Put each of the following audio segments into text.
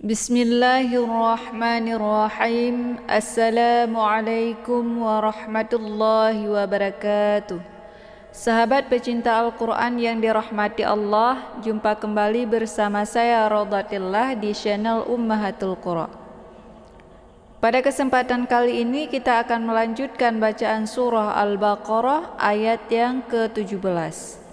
Bismillahirrahmanirrahim. Assalamualaikum warahmatullahi wabarakatuh. Sahabat pecinta Al-Quran yang dirahmati Allah, jumpa kembali bersama saya Rodatillah di channel Ummahatul Qura. Pada kesempatan kali ini kita akan melanjutkan bacaan surah Al-Baqarah ayat yang ke-17.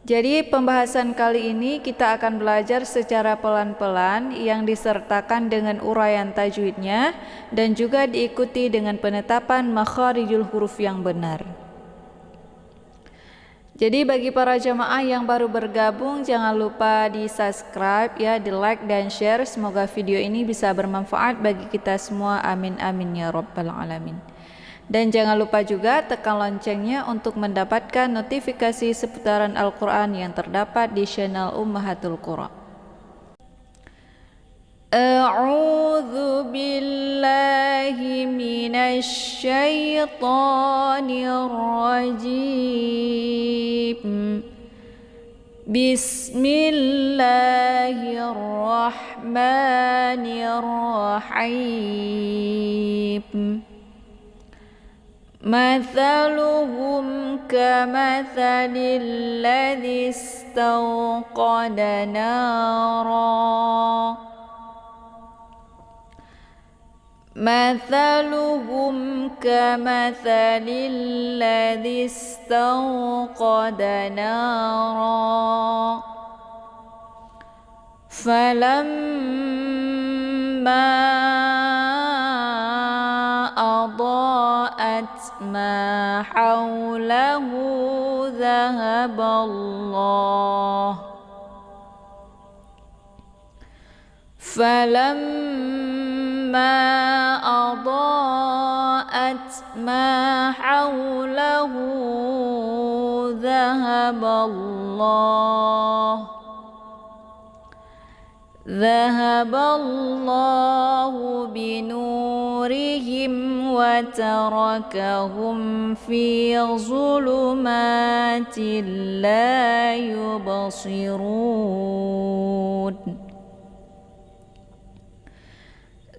Jadi pembahasan kali ini kita akan belajar secara pelan-pelan yang disertakan dengan uraian tajwidnya dan juga diikuti dengan penetapan makharijul huruf yang benar. Jadi bagi para jamaah yang baru bergabung, jangan lupa di subscribe ya, di like dan share. Semoga video ini bisa bermanfaat bagi kita semua, amin amin ya rabbal alamin. Dan jangan lupa juga tekan loncengnya untuk mendapatkan notifikasi seputaran Al-Quran yang terdapat di channel Ummahatul Qura. A'udzu billahi minasy syaithanir rajim. Bismillahirrahmanirrahim. مثلهم كمثل الذي استوقد نارا مثلهم كمثل الذي استوقد نارا فلما أضاءت ما حوله ذهب الله فلما أضاءت ما حوله ذهب الله بنورهم وتركهم في ظلمات لا يبصرون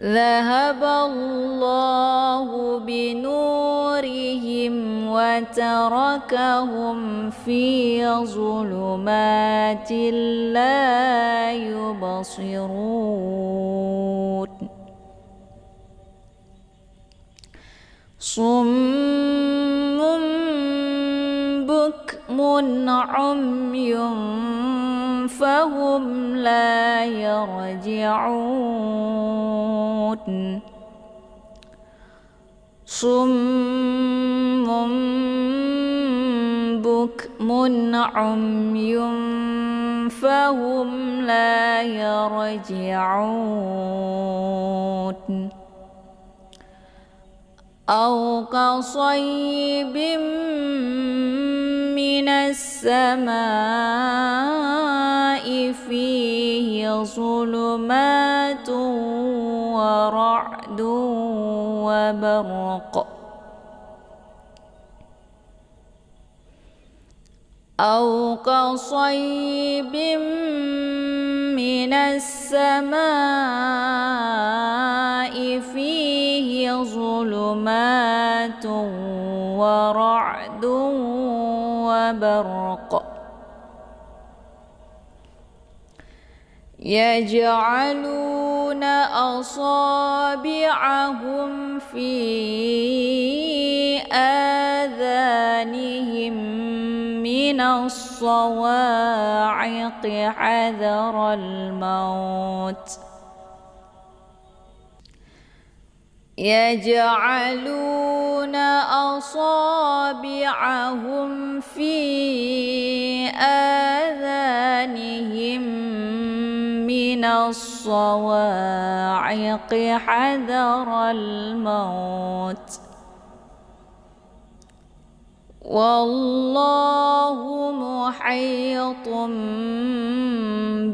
ذهب الله بنورهم وتركهم في ظلمات لا يبصرون صم بكم عمي فهم لا يرجعون صم بكم عمي فهم لا يرجعون أو كصيب من السماء فيه ظلمات ورعد وبرق أو كصيب من السماء فيه ظلمات ورعد وبرق يجعلون أصابعهم في آذانهم من الصواعق حذر الموت يجعلون أصابعهم في آذانهم من الصواعق حذر الموت والله محيط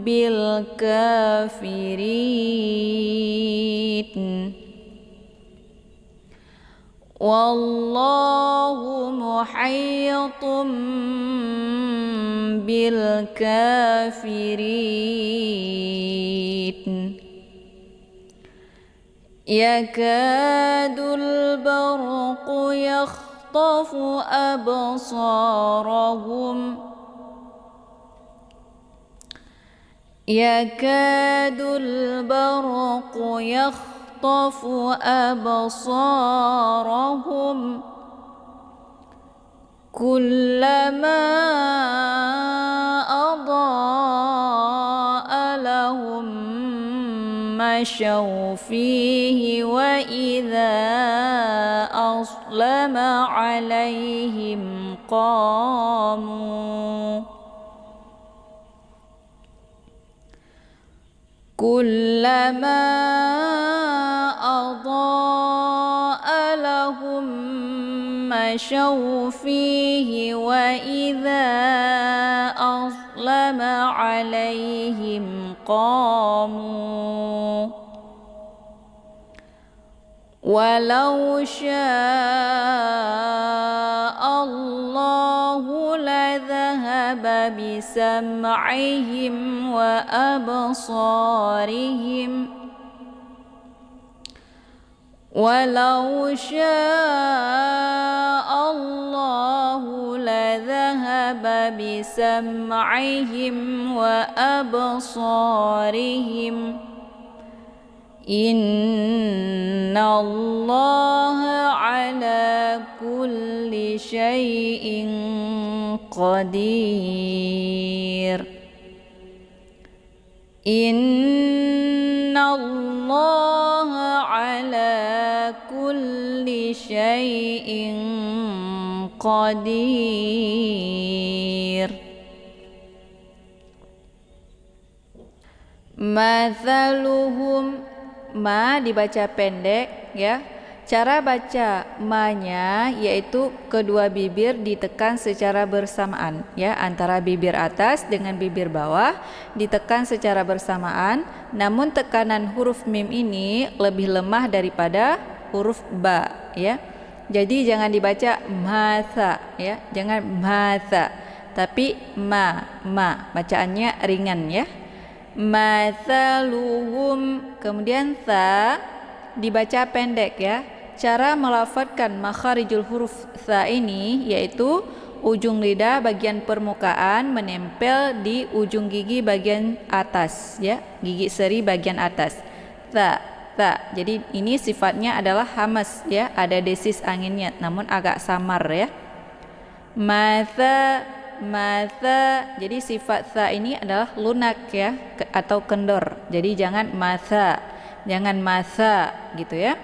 بالكافرين والله محيط بالكافرين yakadul barqu yakhtafu absarahum yakadul barqu yakhtafu absarahum kullama adaa lahum masyaw fihi wa idza aslama alaihim qamu kullama adaa lahum masyaw fihi wa idza aslama alaihim qamu walau sya'allahu ladhahaba bisam'ihim wa absarihim walau sya'allahu ladhahaba bisam'ihim wa absarihim innallaha ala kulli syai'in qadir innallaha ala kulli syai'in qadir mathaluhum ma dibaca pendek ya. Cara baca ma-nya yaitu kedua bibir ditekan secara bersamaan ya, antara bibir atas dengan bibir bawah ditekan secara bersamaan, namun tekanan huruf mim ini lebih lemah daripada huruf ba ya. Jadi jangan dibaca matha ya, jangan matha, tapi ma bacaannya ringan ya. Mathaluhum, kemudian tha dibaca pendek ya. Cara melafadzkan makharijul huruf tha ini yaitu ujung lidah bagian permukaan menempel di ujung gigi bagian atas ya, gigi seri bagian atas. Tha. Jadi ini sifatnya adalah hamas ya, ada desis anginnya namun agak samar ya. Matha, jadi sifat tha ini adalah lunak ya, atau kendor. Jadi jangan matha gitu ya.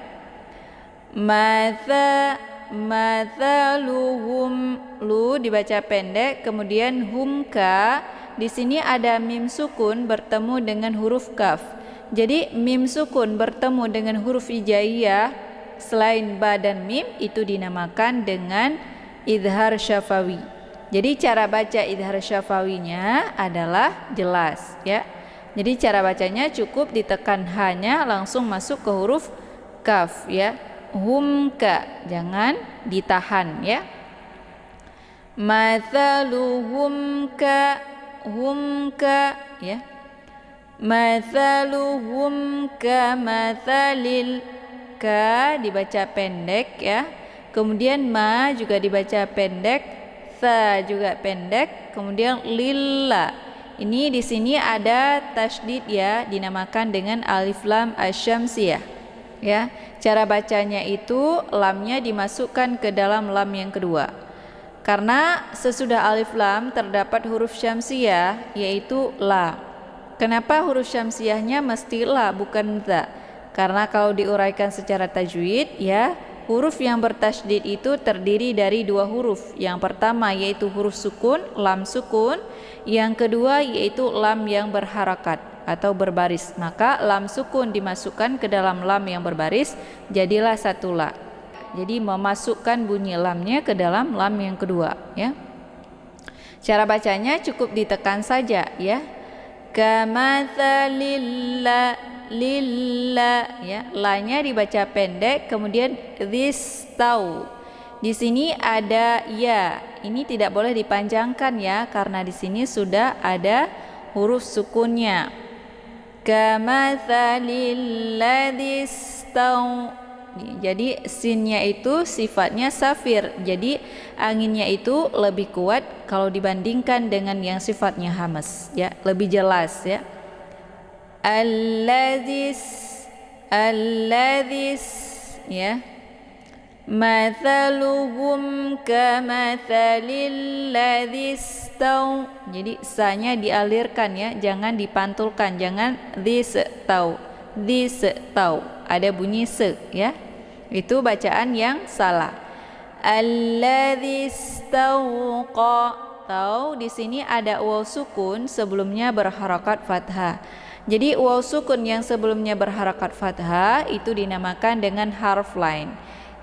Mathaluhum, lu dibaca pendek, kemudian humka di sini ada mim sukun bertemu dengan huruf kaf. Jadi mim sukun bertemu dengan huruf hijaiyah selain ba dan mim itu dinamakan dengan idhar syafawi. Jadi cara baca idhar syafawinya adalah jelas ya. Jadi cara bacanya cukup ditekan hanya langsung masuk ke huruf kaf ya. Humka, jangan ditahan ya. Mathaluhumka, humka ya. Mathaluhum kamathalil, ka dibaca pendek ya. Kemudian ma juga dibaca pendek, tha juga pendek, kemudian lilla. Ini di sini ada tasydid ya, dinamakan dengan alif lam asyamsiyah. Ya, cara bacanya itu lamnya dimasukkan ke dalam lam yang kedua. Karena sesudah alif lam terdapat huruf syamsiyah yaitu la. Kenapa huruf syamsiyahnya mesti la bukan dha? Karena kalau diuraikan secara tajwid ya, huruf yang bertasydid itu terdiri dari dua huruf. Yang pertama yaitu huruf sukun, lam sukun. Yang kedua yaitu lam yang berharakat atau berbaris. Maka lam sukun dimasukkan ke dalam lam yang berbaris, jadilah satu la. Jadi memasukkan bunyi lamnya ke dalam lam yang kedua ya. Cara bacanya cukup ditekan saja ya. Kamathalilla, lilla ya, la-nya dibaca pendek, kemudian this tau. Di sini ada ya, ini tidak boleh dipanjangkan ya karena di sini sudah ada huruf sukunnya. Kamathalil ladzi tau. Jadi sinnya itu sifatnya safir. Jadi anginnya itu lebih kuat kalau dibandingkan dengan yang sifatnya hamas, ya, lebih jelas, ya. Alladzis, ya. Mathaluhum kamathalil ladzis tau. Jadi sa-nya dialirkan, ya, jangan dipantulkan, jangan tau. Ada bunyi se, ya. Itu bacaan yang salah. Alladzis tauqa. Tau di sini ada waw sukun sebelumnya berharakat fathah. Jadi waw sukun yang sebelumnya berharakat fathah itu dinamakan dengan harf lain.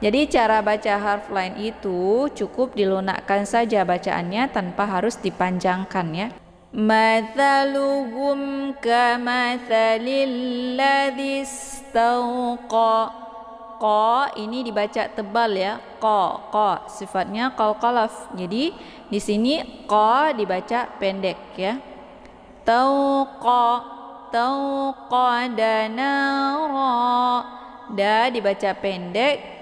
Jadi cara baca harf lain itu cukup dilunakkan saja bacaannya tanpa harus dipanjangkan, ya. Mathaluhum kamathalil ladzis tauqa. Qa ini dibaca tebal, ya. Qa sifatnya qalqalaf. Jadi di sini qa dibaca pendek, ya. Tauqa danara. Da dibaca pendek.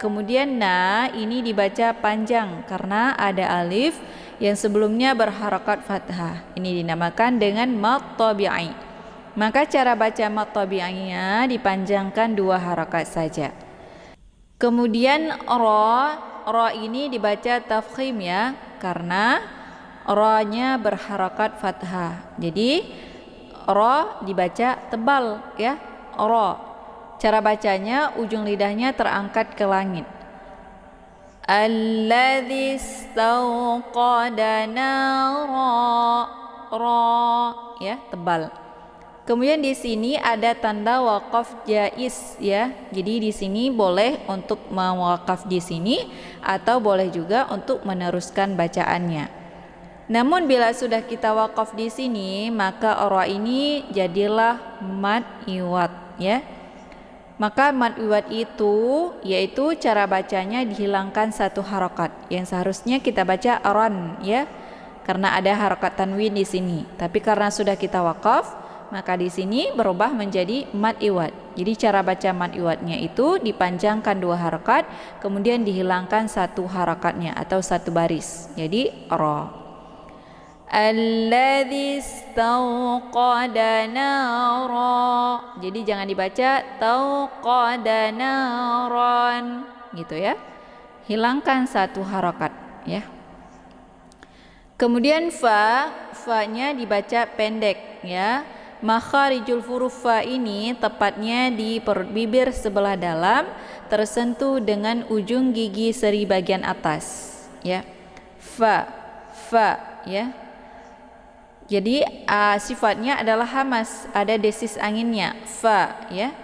Kemudian na ini dibaca panjang karena ada alif yang sebelumnya berharakat fathah. Ini dinamakan dengan mad tabi'i. Maka cara baca mad tabi'iynya dipanjangkan 2 harakat saja. Kemudian ra ini dibaca tafkhim, ya, karena ra-nya berharakat fathah. Jadi ra dibaca tebal, ya. Ra. Cara bacanya ujung lidahnya terangkat ke langit. Alladzis tauqada nara. Ra, ya, tebal. Kemudian di sini ada tanda waqaf jaiz, ya. Jadi di sini boleh untuk mewaqaf di sini atau boleh juga untuk meneruskan bacaannya. Namun bila sudah kita waqaf di sini, maka ra ini jadilah mad iwad, ya. Maka mad iwad itu yaitu cara bacanya dihilangkan 1 harakat yang seharusnya kita baca ran, ya. Karena ada harakat tanwin di sini. Tapi karena sudah kita waqaf, maka di sini berubah menjadi mad iwad. Jadi cara baca mad iwadnya itu dipanjangkan 2 harakat, kemudian dihilangkan 1 harakatnya atau 1 baris. Jadi ra. Alladzis tauqada nara. Jadi jangan dibaca tauqada naran, gitu, ya. Hilangkan 1 harakat, ya. Kemudian fa-nya dibaca pendek, ya. Makharijul huruf fa ini tepatnya di perut bibir sebelah dalam tersentuh dengan ujung gigi seri bagian atas, ya. Fa, ya. Jadi sifatnya adalah hamas, ada desis anginnya. Fa, ya.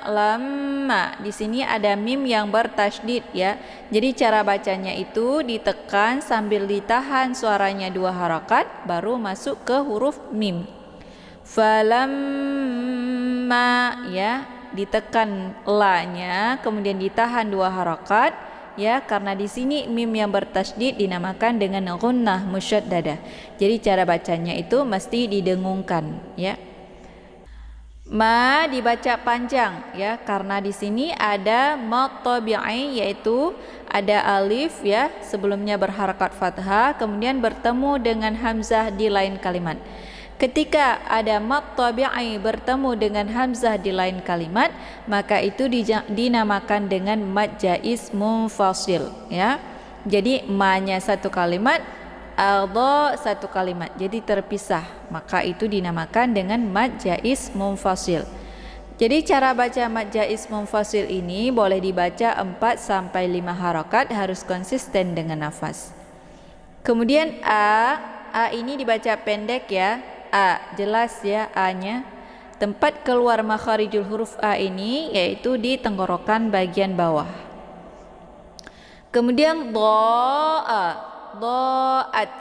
Lamma. Di sini ada mim yang bertasydid, ya. Jadi cara bacanya itu ditekan sambil ditahan suaranya 2 harakat baru masuk ke huruf mim. Falamma, ya. Ditekan la-nya kemudian ditahan 2 harakat, ya, karena di sini mim yang bertasydid dinamakan dengan gunnah musyaddadah. Jadi cara bacanya itu mesti didengungkan, ya. Ma dibaca panjang, ya, karena di sini ada mad tabi'i yaitu ada alif, ya, sebelumnya berharakat fathah kemudian bertemu dengan hamzah di lain kalimat. Ketika ada mad tabi'i bertemu dengan hamzah di lain kalimat, maka itu dinamakan dengan mad jaiz munfasil, ya. Jadi ma-nya 1 kalimat, adha 1 kalimat, jadi terpisah, maka itu dinamakan dengan mad jaiz munfasil. Jadi cara baca mad jaiz munfasil ini boleh dibaca 4 sampai 5 harakat, harus konsisten dengan nafas. Kemudian a ini dibaca pendek, ya. A jelas, ya, a-nya. Tempat keluar makharijul huruf a ini yaitu di tenggorokan bagian bawah. Kemudian dhaat.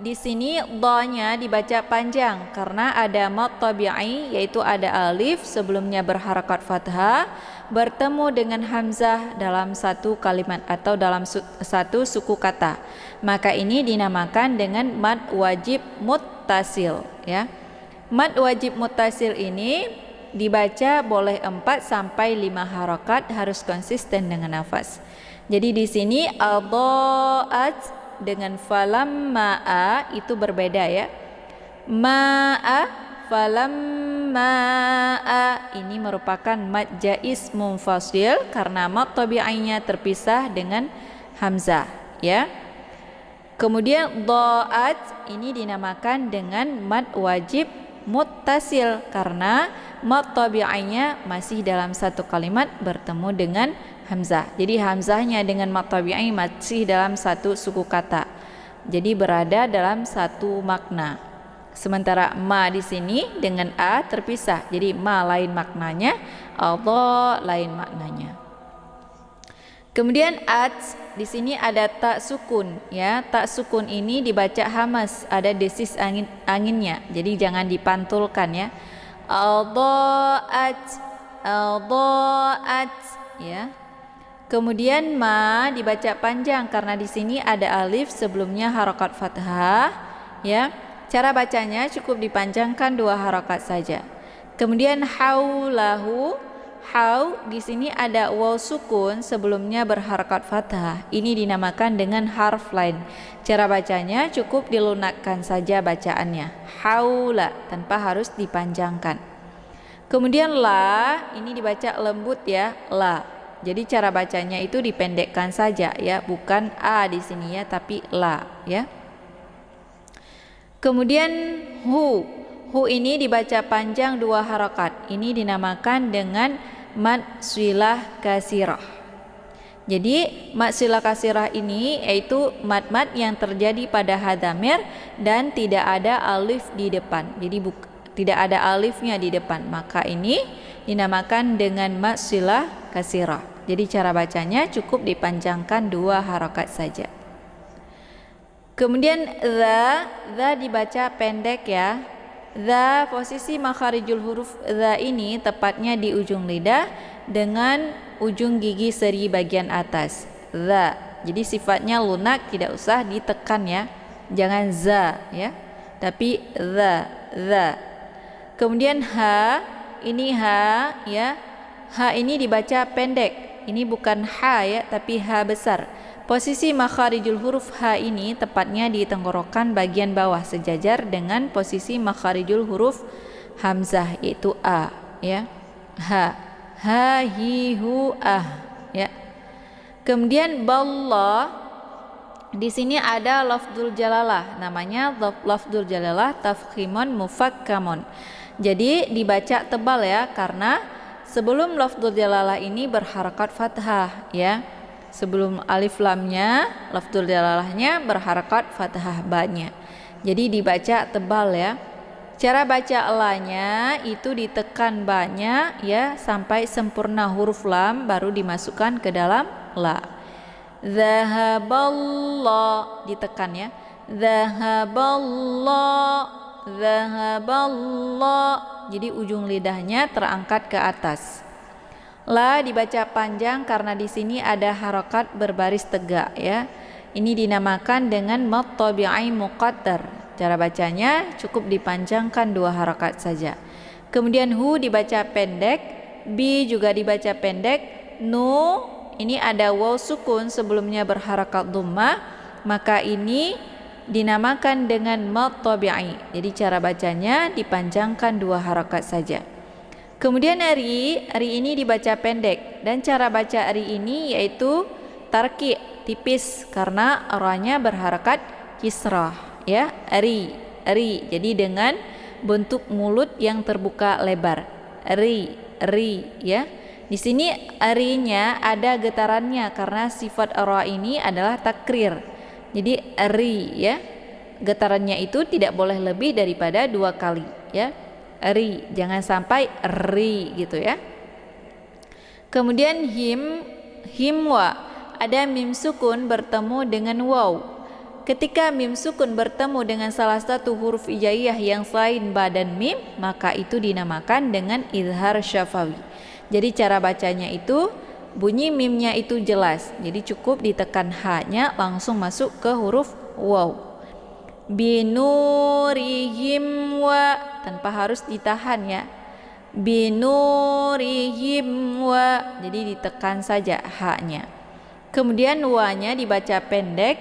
Di sini dha-nya dibaca panjang karena ada mad tabi'i yaitu ada alif sebelumnya berharakat fathah bertemu dengan hamzah dalam 1 kalimat atau dalam 1 suku kata. Maka ini dinamakan dengan mad wajib muttasil, ya. Mad wajib muttasil ini dibaca boleh 4 sampai 5 harokat, harus konsisten dengan nafas. Jadi di sini adha'at dengan falamma'a itu berbeda ya. Ma'a, falamma'a ini merupakan mad jaiz munfasil karena mad tabi'inya terpisah dengan hamzah ya. Kemudian dha'at ini dinamakan dengan mad wajib muttasil karena mad tabi'inya masih dalam satu kalimat bertemu dengan hamzah. Jadi hamzahnya dengan mad tabi'i masih dalam satu suku kata. Jadi berada dalam satu makna. Sementara ma di sini dengan a terpisah. Jadi ma lain maknanya, adha lain maknanya. Kemudian at di sini ada tak sukun ya. Tak sukun ini dibaca hamas, ada desis anginnya. Jadi jangan dipantulkan ya. Adha'at, adha'at ya. Kemudian ma dibaca panjang karena di sini ada alif sebelumnya harokat fathah ya. Cara bacanya cukup dipanjangkan 2 harokat saja. Kemudian haulahu, hau di sini ada waw sukun sebelumnya berharokat fathah. Ini dinamakan dengan harf lain. Cara bacanya cukup dilunakkan saja bacaannya. Haula tanpa harus dipanjangkan. Kemudian la ini dibaca lembut ya, la. Jadi cara bacanya itu dipendekkan saja ya, bukan a di sini ya, tapi la ya. Kemudian hu, hu ini dibaca panjang 2 harokat. Ini dinamakan dengan mad silah kasirah. Jadi mad silah kasirah ini yaitu mad-mad yang terjadi pada hadamir dan tidak ada alif di depan. Jadi tidak ada alifnya di depan. Maka ini dinamakan dengan mad silah kasirah. Jadi cara bacanya cukup dipanjangkan 2 harokat saja. Kemudian za dibaca pendek ya. Za posisi makharijul huruf za ini tepatnya di ujung lidah dengan ujung gigi seri bagian atas. Za. Jadi sifatnya lunak, tidak usah ditekan ya. Jangan za ya. Tapi za. Kemudian ha, ini ha ya. Ha ini dibaca pendek. Ini bukan ha ya, tapi ha besar. Posisi makharijul huruf ha ini tepatnya di tenggorokan bagian bawah sejajar dengan posisi makharijul huruf hamzah yaitu a ya. Ha, ha, hi, hu, ah ya. Kemudian balla di sini ada lafdzul jalalah, namanya lafdzul jalalah tafkhimun mufakkamun. Jadi dibaca tebal ya, karena sebelum lafdzul jalalah ini berharakat fathah ya. Sebelum alif lamnya, lafdzul jalalahnya berharakat fathah ba-nya. Jadi dibaca tebal ya. Cara baca lanya itu ditekan ba-nya ya sampai sempurna huruf lam baru dimasukkan ke dalam la. Zahaballah ditekan ya. Zahaballah. Jadi ujung lidahnya terangkat ke atas. La dibaca panjang karena di sini ada harokat berbaris tegak ya. Ini dinamakan dengan mad tabi'i muqaddar. Cara bacanya cukup dipanjangkan 2 harokat saja. Kemudian hu dibaca pendek, bi juga dibaca pendek, nu ini ada waw sukun sebelumnya berharokat dhammah, maka ini dinamakan dengan mad tabi'i. Jadi cara bacanya dipanjangkan 2 harokat saja. Kemudian ri ini dibaca pendek dan cara baca ri ini yaitu tarki tipis karena ra-nya berharakat kisrah ya. Ri. Jadi dengan bentuk mulut yang terbuka lebar. Ri ya. Di sini ri-nya ada getarannya karena sifat ra ini adalah takrir. Jadi ri ya. Getarannya itu tidak boleh lebih daripada 2 kali ya. Ri, jangan sampai ri gitu ya. Kemudian himwa, ada mim sukun bertemu dengan waw. Ketika mim sukun bertemu dengan salah satu huruf hijaiyah yang selain ba dan mim, maka itu dinamakan dengan izhar syafawi. Jadi cara bacanya itu bunyi mimnya itu jelas. Jadi cukup ditekan ha-nya langsung masuk ke huruf waw. Binurihim wa, tanpa harus ditahan ya. binurihim wa, jadi ditekan saja haknya. Kemudian wa-nya dibaca pendek,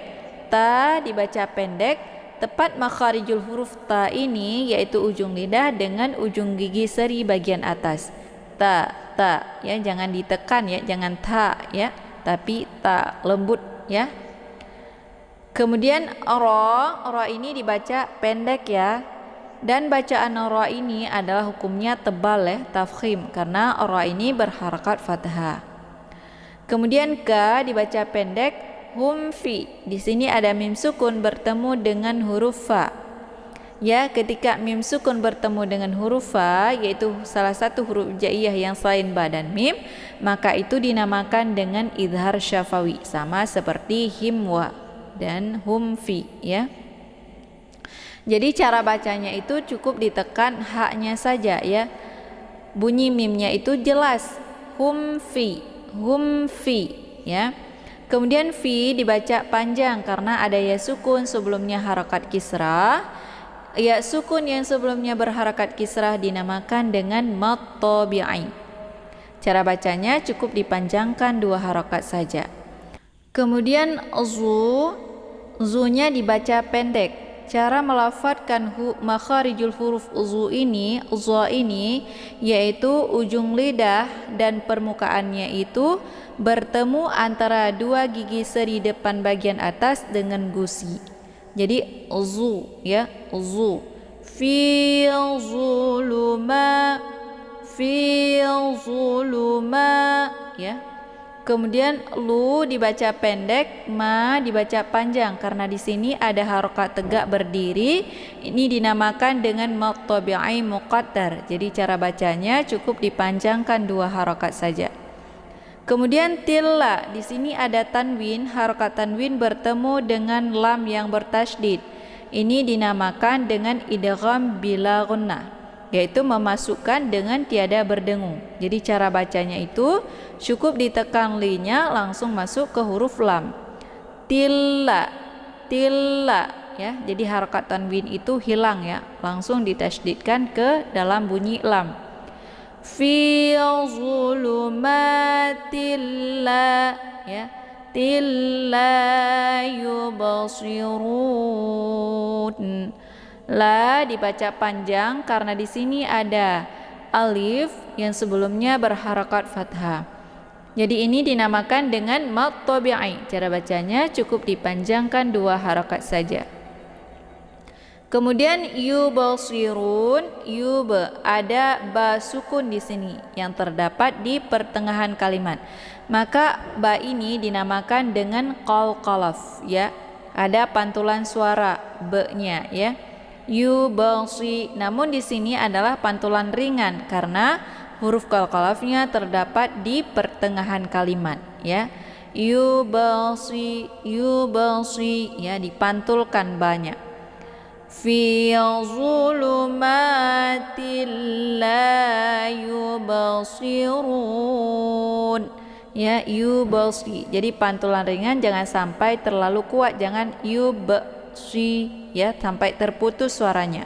ta dibaca pendek. Tepat makharijul huruf ta ini yaitu ujung lidah dengan ujung gigi seri bagian atas. Ta, ya, jangan ditekan ya, jangan ta ya, tapi ta, lembut ya. Kemudian ra ini dibaca pendek ya. Dan bacaan ra ini adalah hukumnya tebal ya, tafkhim, karena ra ini berharakat fathah. Kemudian ka dibaca pendek, hum fi. Di sini ada mim sukun bertemu dengan huruf fa. Ya, ketika mim sukun bertemu dengan huruf fa, yaitu salah satu huruf jaiyah yang selain ba dan mim, maka itu dinamakan dengan idhar syafawi, sama seperti himwa dan hum fi ya. Jadi cara bacanya itu cukup ditekan haknya saja ya. Bunyi mimnya itu jelas, hum fi ya. Kemudian fi dibaca panjang karena ada ya sukun sebelumnya harakat kisrah. Ya sukun yang sebelumnya berharakat kisrah dinamakan dengan mad tabi'i. Cara bacanya cukup dipanjangkan 2 harakat saja. Kemudian zu-nya dibaca pendek. Cara melafadzkan makharijul huruf za ini yaitu ujung lidah dan permukaannya itu bertemu antara 2 gigi seri depan bagian atas dengan gusi. Jadi zu ya, zu fil zuluma ya. Kemudian lu dibaca pendek, ma dibaca panjang karena di sini ada harokat tegak berdiri. Ini dinamakan dengan mad tabi'i muqaddar. Jadi cara bacanya cukup dipanjangkan 2 harokat saja. Kemudian tilla, di sini ada tanwin, harokat tanwin bertemu dengan lam yang bertasydid. Ini dinamakan dengan idgham bila gunnah, yaitu memasukkan dengan tiada berdengung. Jadi cara bacanya itu cukup ditekan li-nya langsung masuk ke huruf lam. Tilla ya. Jadi harokat tanwin itu hilang ya, langsung ditasydidkan ke dalam bunyi lam. Fi zulumatil la ya, tilla yubasirun. La dibaca panjang karena di sini ada alif yang sebelumnya berharakat fathah. Jadi ini dinamakan dengan mad tabi'i. Cara bacanya cukup dipanjangkan 2 harakat saja. Kemudian yubasirun, ada ba sukun di sini yang terdapat di pertengahan kalimat. Maka ba ini dinamakan dengan qalqalaf ya. Ada pantulan suara be-nya ya. Yubasi, namun di sini adalah pantulan ringan karena huruf qalqalafnya terdapat di pertengahan kalimat ya. Yubasi ya, dipantulkan banyak. Fi zulumatil la yubasirun ya, yubasi. Jadi pantulan ringan jangan sampai terlalu kuat, jangan yubasi ya, sampai terputus suaranya.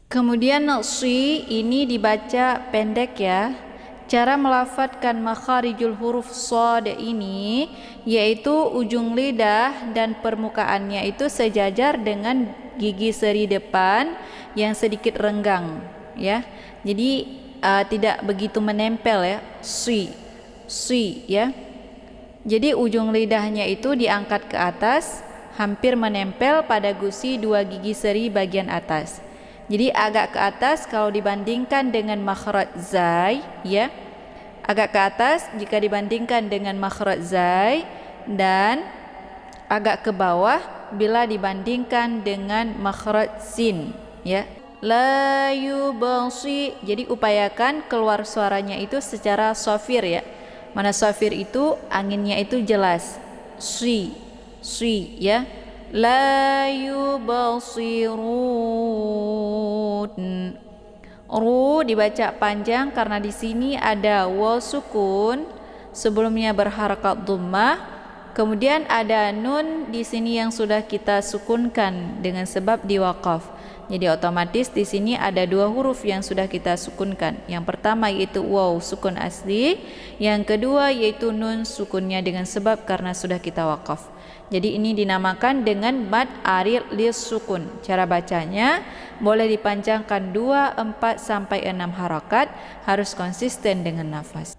Kemudian si ini dibaca pendek ya. Cara melafadzkan makharijul huruf shad ini yaitu ujung lidah dan permukaannya itu sejajar dengan gigi seri depan yang sedikit renggang ya. Jadi tidak begitu menempel ya. Si ya. Jadi ujung lidahnya itu diangkat ke atas, hampir menempel pada gusi 2 gigi seri bagian atas. Jadi agak ke atas kalau dibandingkan dengan makhraj zai ya. Agak ke atas jika dibandingkan dengan makhraj zai, dan agak ke bawah bila dibandingkan dengan makhraj sin ya. La yubasi. Jadi upayakan keluar suaranya itu secara shafir ya. Mana shafir itu anginnya itu jelas. Si ya. La yubasirun. Ru dibaca panjang karena di sini ada waw sukun sebelumnya berharakat dhammah. Kemudian ada nun di sini yang sudah kita sukunkan dengan sebab diwaqaf. Jadi otomatis di sini ada dua huruf yang sudah kita sukunkan. Yang pertama yaitu waw sukun asli, yang kedua yaitu nun sukunnya dengan sebab karena sudah kita wakaf. Jadi ini dinamakan dengan mad arid lis sukun. Cara bacanya boleh dipanjangkan 2, 4 sampai 6 harakat, harus konsisten dengan nafas.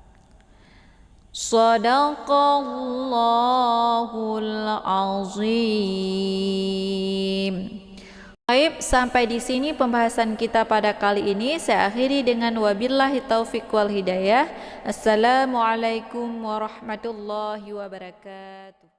Shadaqallahul azim. Baik, sampai di sini pembahasan kita pada kali ini. Saya akhiri dengan wabillahi taufiq wal hidayah. Assalamualaikum warahmatullahi wabarakatuh.